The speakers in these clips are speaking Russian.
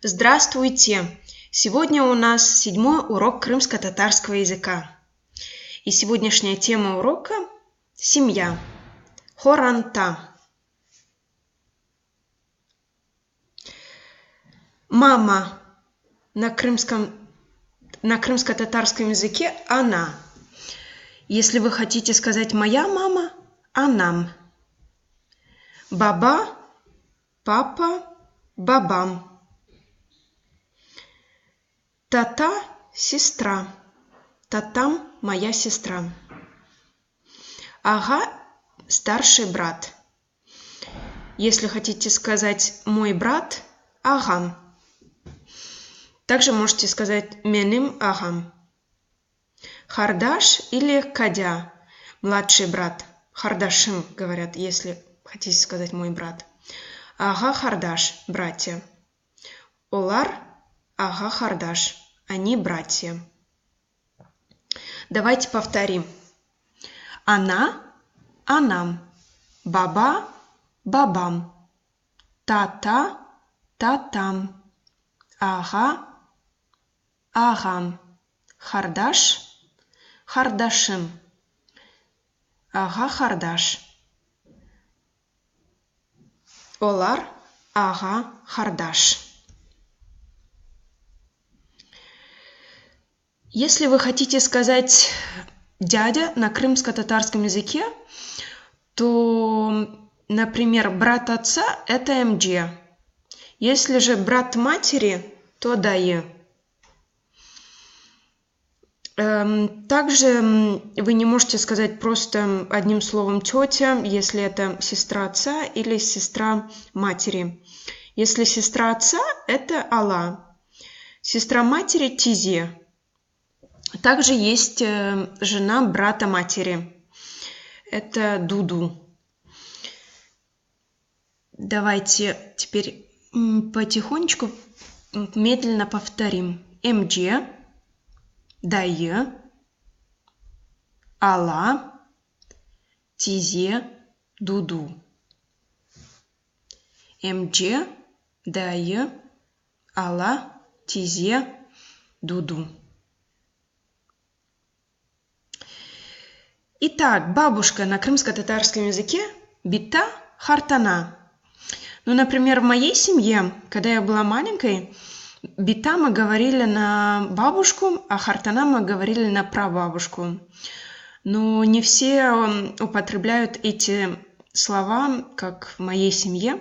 Здравствуйте! Сегодня у нас 7-й урок крымско-татарского языка. И сегодняшняя тема урока – семья. Хоранта. Мама на крымско-татарском языке – она. Если вы хотите сказать «моя мама» – «анам». Баба, папа, бабам. Тата – сестра. Татам – моя сестра. Ага – старший брат. Если хотите сказать «мой брат» – агам. Также можете сказать «меним агам». Хардаш или кадя – младший брат. Хардашим говорят, если хотите сказать «мой брат». Ага хардаш – братья. Олар – ага хардаш. Они братья. Давайте повторим. Она – анам. Баба – бабам. Тата – татам. Ага – агам. Хардаш – хардашим. Ага хардаш. Олар – ага хардаш. Если вы хотите сказать «дядя» на крымско-татарском языке, то, например, брат отца – это «эмджи». Если же брат матери, то «дайы». Также вы не можете сказать просто одним словом «тетя», если это сестра отца или сестра матери. Если сестра отца – это «ала». Сестра матери – «тизе». Также есть жена брата матери. Это Дуду. Давайте теперь потихонечку медленно повторим. МД, Дайе, Ала, Тизе, Дуду. МД, Дайе, Ала, Тизе, Дуду. Итак, бабушка на крымско-татарском языке – бита хартана. Ну, например, в моей семье, когда я была маленькой, бита мы говорили на бабушку, а хартана мы говорили на прабабушку. Но не все употребляют эти слова, как в моей семье.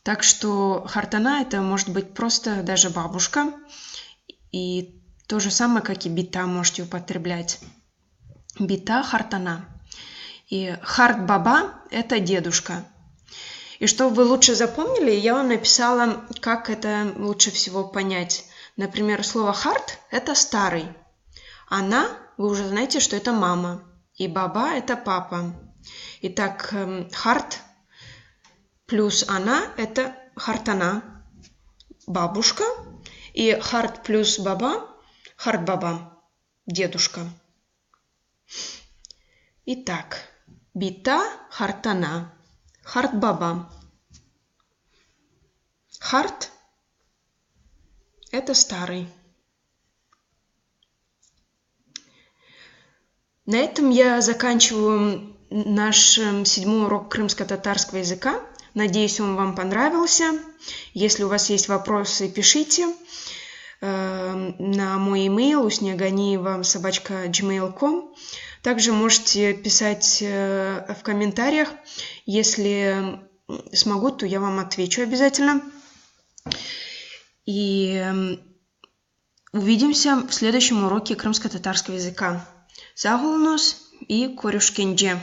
Так что хартана – это может быть просто даже бабушка. И то же самое, как и бита можете употреблять. Бита хартана. И харт-баба – это дедушка. И чтобы вы лучше запомнили, я вам написала, как это лучше всего понять. Например, слово харт – это старый. Она, вы уже знаете, что это мама. И баба – это папа. Итак, харт плюс она – это хартана, бабушка. И харт плюс баба – харт-баба, дедушка. Итак, бита хартана, харт-баба. Харт – это старый. На этом я заканчиваю наш 7-й урок крымско-татарского языка. Надеюсь, он вам понравился. Если у вас есть вопросы, пишите на мой email usneganieva@gmail.com. Также можете писать в комментариях. Если смогу, то я вам отвечу обязательно. И увидимся в следующем уроке крымско-татарского языка. Сау болыңыз и көрüşкенше.